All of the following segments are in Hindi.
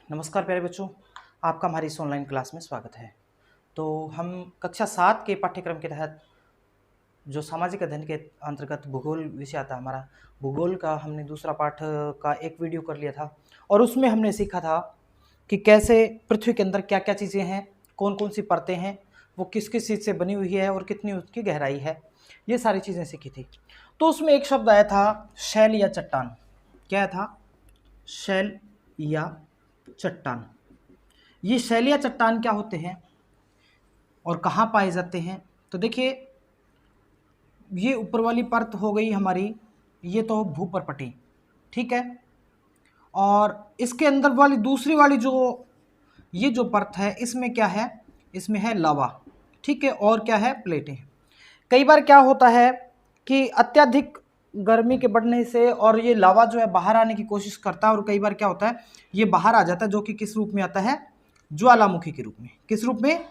नमस्कार प्यारे बच्चों, आपका हमारी इस ऑनलाइन क्लास में स्वागत है। तो हम कक्षा 7 के पाठ्यक्रम के तहत जो सामाजिक अध्ययन के अंतर्गत भूगोल विषय आता है हमारा, भूगोल का हमने दूसरा पाठ का एक वीडियो कर लिया था और उसमें हमने सीखा था कि कैसे पृथ्वी के अंदर क्या क्या चीज़ें हैं, कौन कौन सी परतें हैं, वो किस किस चीज़ से बनी हुई है और कितनी उसकी गहराई है, ये सारी चीज़ें सीखी थी। तो उसमें एक शब्द आया था शैल या चट्टान। क्या था? शैल या चट्टान। ये शैल या चट्टान क्या होते हैं और कहाँ पाए जाते हैं? तो देखिए, ये ऊपर वाली परत हो गई हमारी, ये तो भूपर्पटी, ठीक है। और इसके अंदर वाली दूसरी वाली जो ये जो परत है, इसमें क्या है? इसमें है लावा, ठीक है। और क्या है? प्लेटें। कई बार क्या होता है कि अत्यधिक गर्मी के बढ़ने से और ये लावा जो है बाहर आने की कोशिश करता है, और कई बार क्या होता है ये बाहर आ जाता है, जो कि किस रूप में आता है? ज्वालामुखी के रूप में। किस रूप में?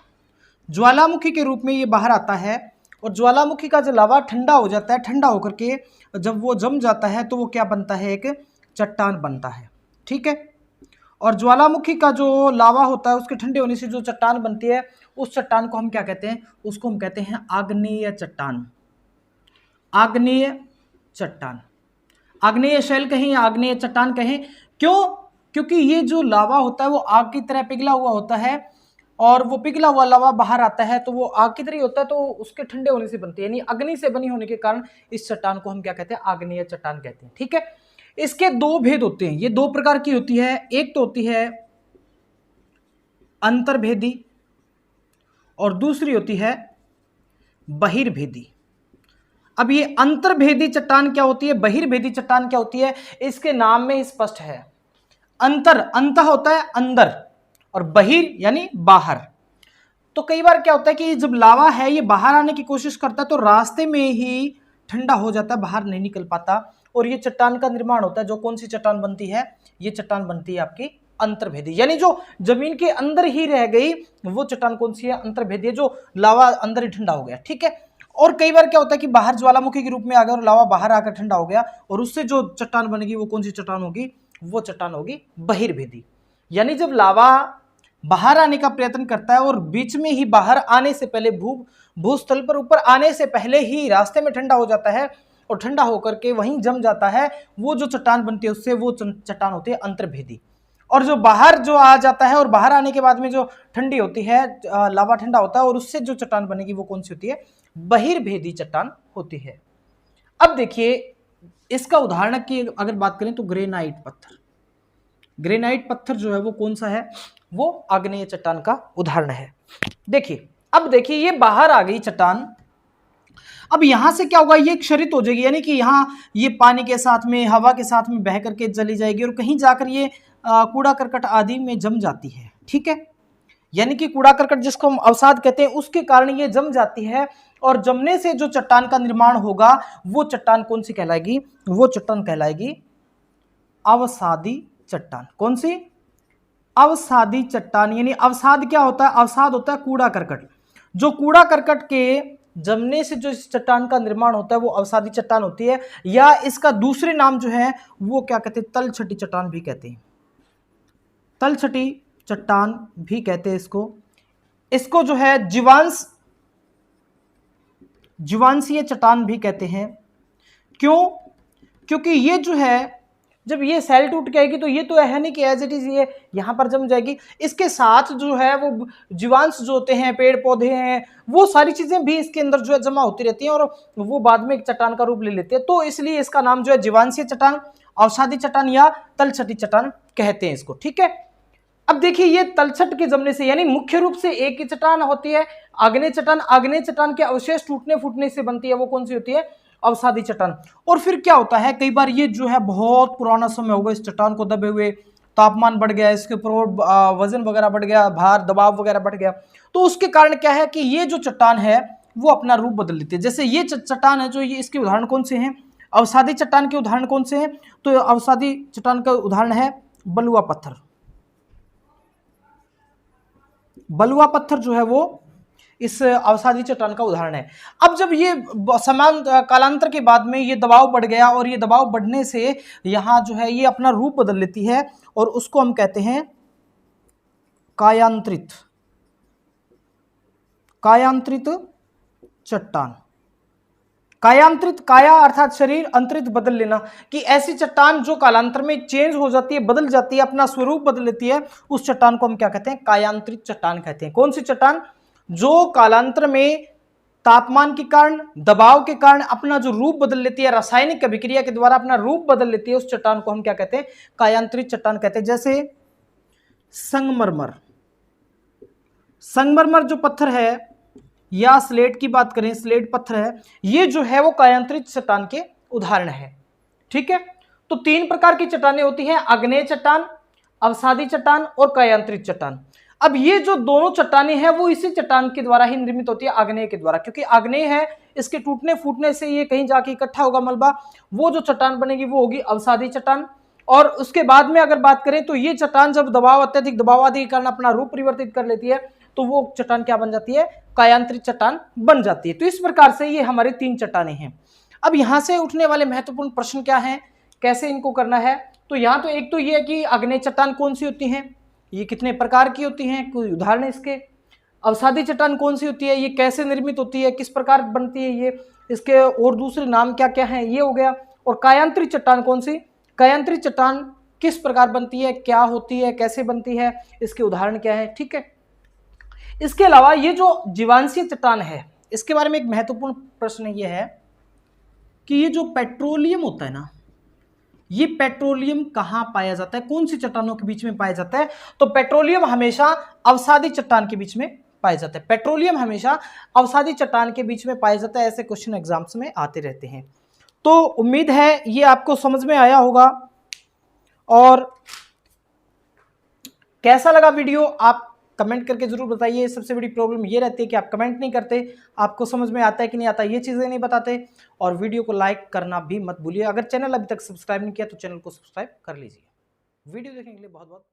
ज्वालामुखी के रूप में ये बाहर आता है। और ज्वालामुखी का जो लावा ठंडा हो जाता है, ठंडा होकर के जब वो जम जाता है तो वो क्या बनता है? एक चट्टान बनता है, ठीक है। और ज्वालामुखी का जो लावा होता है, उसके ठंडे होने से जो चट्टान बनती है, उस चट्टान को हम क्या कहते हैं? उसको हम कहते हैं आग्नेय चट्टान। आग्नेय चट्टान, आग्नेय शैल कहें या आग्नेय चट्टान कहें। क्यों? क्योंकि ये जो लावा होता है वो आग की तरह पिघला हुआ होता है, और वो पिघला हुआ लावा बाहर आता है तो वो आग की तरह होता है, तो उसके ठंडे होने से बनती है, यानी अग्नि से बनी होने के कारण इस चट्टान को हम क्या कहते हैं? आग्नेय चट्टान कहते हैं, ठीक है। इसके दो भेद होते हैं, ये दो प्रकार की होती है। एक तो होती है अंतर्भेदी और दूसरी होती है बहिर्भेदी। अब ये अंतर्भेदी चट्टान क्या होती है, बहिर्भेदी चट्टान क्या होती है, इसके नाम में स्पष्ट है। अंतर, अंत होता है अंदर, और बहिर यानी बाहर। तो कई बार क्या होता है कि जब लावा है ये बाहर आने की कोशिश करता है तो रास्ते में ही ठंडा हो जाता है, बाहर नहीं निकल पाता, और ये चट्टान का निर्माण होता है। जो कौन सी चट्टान बनती है? ये चट्टान बनती है आपकी अंतर्भेदी, यानी जो जमीन के अंदर ही रह गई वो चट्टान कौन सी है? अंतर्भेदी, जो लावा अंदर ही ठंडा हो गया, ठीक है। और कई बार क्या होता है कि बाहर ज्वालामुखी के रूप में आ गया और लावा बाहर आकर ठंडा हो गया, और उससे जो चट्टान बनेगी वो कौन सी चट्टान होगी? वो चट्टान होगी बहिर्भेदी। यानी जब लावा बाहर आने का प्रयत्न करता है और बीच में ही बाहर आने से पहले भूस्थल पर ऊपर आने से पहले ही रास्ते में ठंडा हो जाता है, और ठंडा होकर के वहीं जम जाता है, वो जो चट्टान बनती है उससे वो चट्टान होती है अंतर्भेदी। और जो बाहर जो आ जाता है और बाहर आने के बाद में जो ठंडी होती है, लावा ठंडा होता है, और उससे जो चट्टान बनेगी वो कौन सी होती है? बहिर्भेदी चट्टान होती है। अब देखिए, इसका उदाहरण की अगर बात करें तो ग्रेनाइट पत्थर। ग्रेनाइट पत्थर जो है वो कौन सा है? वो आग्नेय चट्टान का उदाहरण है। देखिए, अब देखिए ये बाहर आ गई चट्टान। अब यहां से क्या होगा? ये क्षरित हो जाएगी, यानी कि यहाँ ये पानी के साथ में, हवा के साथ में बह करके चली जाएगी, और कहीं जाकर ये कूड़ा करकट आदि में जम जाती है, ठीक है। यानी कि कूड़ा करकट जिसको हम अवसाद कहते हैं, उसके कारण ये जम जाती है, और जमने से जो चट्टान का निर्माण होगा वो चट्टान कौन सी कहलाएगी? वो चट्टान कहलाएगी अवसादी चट्टान। कौन सी? अवसादी चट्टान। यानी अवसाद क्या होता है? अवसाद होता है कूड़ा करकट। जो कूड़ा करकट के जमने से जो इस चट्टान का निर्माण होता है वो अवसादी चट्टान होती है, या इसका दूसरे नाम जो है वो क्या कहते हैं? तलछटी चट्टान भी कहते हैं। तलछटी चट्टान भी कहते हैं इसको। इसको जो है जीवांशीय चट्टान भी कहते हैं। क्यों? क्योंकि ये जो है, जब ये सेल टूट जाएगी तो ये तो है नहीं कि एज इट इज ये यहाँ पर जम जाएगी, इसके साथ जो है वो जीवांश जो होते हैं, पेड़ पौधे हैं, वो सारी चीजें भी इसके अंदर जो है जमा होती रहती हैं, और वो बाद में एक चट्टान का रूप ले लेते हैं। तो इसलिए इसका नाम जो है जीवांशीय चट्टान, अवसादी चट्टान या तलछटी चट्टान कहते हैं इसको, ठीक है। अब देखिए, ये तलछट के जमने से, यानी मुख्य रूप से एक ही चट्टान होती है आग्नेय चट्टान। आग्नेय चट्टान के अवशेष टूटने फूटने से बनती है, वो कौन सी होती है? अवसादी चट्टान। और फिर क्या होता है, कई बार ये जो है बहुत पुराना समय होगा इस चट्टान को दबे हुए, तापमान बढ़ गया, इसके ऊपर वजन वगैरह बढ़ गया, भार दबाव वगैरह बढ़ गया, तो उसके कारण क्या है कि ये जो चट्टान है वो अपना रूप बदल लेती है। जैसे ये चट्टान है, जो ये इसके उदाहरण कौन से हैं? अवसादी चट्टान के उदाहरण कौन से हैं? तो अवसादी चट्टान का उदाहरण है बलुआ पत्थर। बलुआ पत्थर जो है वो इस अवसादी चट्टान का उदाहरण है। अब जब ये समान कालांतर के बाद में ये दबाव बढ़ गया, और ये दबाव बढ़ने से यहाँ जो है ये अपना रूप बदल लेती है, और उसको हम कहते हैं कायांतरित, कायांतरित चट्टान। कायांतरित, काया अर्थात शरीर, अंतरित बदल लेना, कि ऐसी चट्टान जो कालांतर में चेंज हो जाती है, बदल जाती है, अपना स्वरूप बदल लेती है, उस चट्टान को हम क्या कहते हैं? कायांतरित चट्टान कहते हैं। कौन सी चट्टान? जो कालांतर में तापमान के कारण, दबाव के कारण अपना जो रूप बदल लेती है, रासायनिक अभिक्रिया के द्वारा अपना रूप बदल लेती है, उस चट्टान को हम क्या कहते हैं? कायांतरित चट्टान कहते हैं। जैसे संगमरमर, संगमरमर जो पत्थर है, या स्लेट की बात करें, स्लेट पत्थर है, ये जो है वो कायांतरित चट्टान के उदाहरण है। ठीक है, तो तीन प्रकार की चट्टानें होती हैं, आग्नेय चट्टान, अवसादी चट्टान और कायांतरित चट्टान। अब ये जो दोनों चट्टानें हैं वो इसी चट्टान के द्वारा ही निर्मित होती है, आग्नेय के द्वारा, क्योंकि आग्नेय है, इसके टूटने फूटने से ये कहीं जाके इकट्ठा होगा मलबा, वो जो चट्टान बनेगी वो होगी अवसादी चट्टान। और उसके बाद में अगर बात करें तो ये चट्टान जब दबाव, अत्यधिक दबाव आदि के कारण अपना रूप परिवर्तित कर लेती है, तो वो चट्टान क्या बन जाती है? कायांतरित चट्टान बन जाती है। तो इस प्रकार से ये हमारी तीन चट्टानें हैं। अब यहां से उठने वाले महत्वपूर्ण प्रश्न क्या हैं, कैसे इनको करना है? तो यहां तो एक तो ये है कि आग्नेय चट्टान कौन सी होती है, ये कितने प्रकार की होती हैं, कोई उदाहरण इसके। अवसादी चट्टान कौन सी होती है, ये कैसे निर्मित होती है, किस प्रकार बनती है ये, इसके और दूसरे नाम क्या क्या हैं, ये हो गया। और कायांतरित चट्टान कौन सी, कायांतरित चट्टान किस प्रकार बनती है, क्या होती है, कैसे बनती है, इसके उदाहरण क्या है। ठीक है, इसके अलावा ये जो जीवांशीय चट्टान है, इसके बारे में एक महत्वपूर्ण प्रश्न ये है कि ये जो पेट्रोलियम होता है ना, ये पेट्रोलियम कहां पाया जाता है, कौन सी चट्टानों के बीच में पाया जाता है? तो पेट्रोलियम हमेशा अवसादी चट्टान के बीच में पाया जाता है। पेट्रोलियम हमेशा अवसादी चट्टान के बीच में पाया जाता है। ऐसे क्वेश्चन एग्जाम्स में आते रहते हैं। तो उम्मीद है ये आपको समझ में आया होगा। और कैसा लगा वीडियो आप कमेंट करके जरूर बताइए। सबसे बड़ी प्रॉब्लम ये रहती है कि आप कमेंट नहीं करते, आपको समझ में आता है कि नहीं आता, ये चीज़ें नहीं बताते। और वीडियो को लाइक करना भी मत भूलिए। अगर चैनल अभी तक सब्सक्राइब नहीं किया तो चैनल को सब्सक्राइब कर लीजिए। वीडियो देखने के लिए बहुत बहुत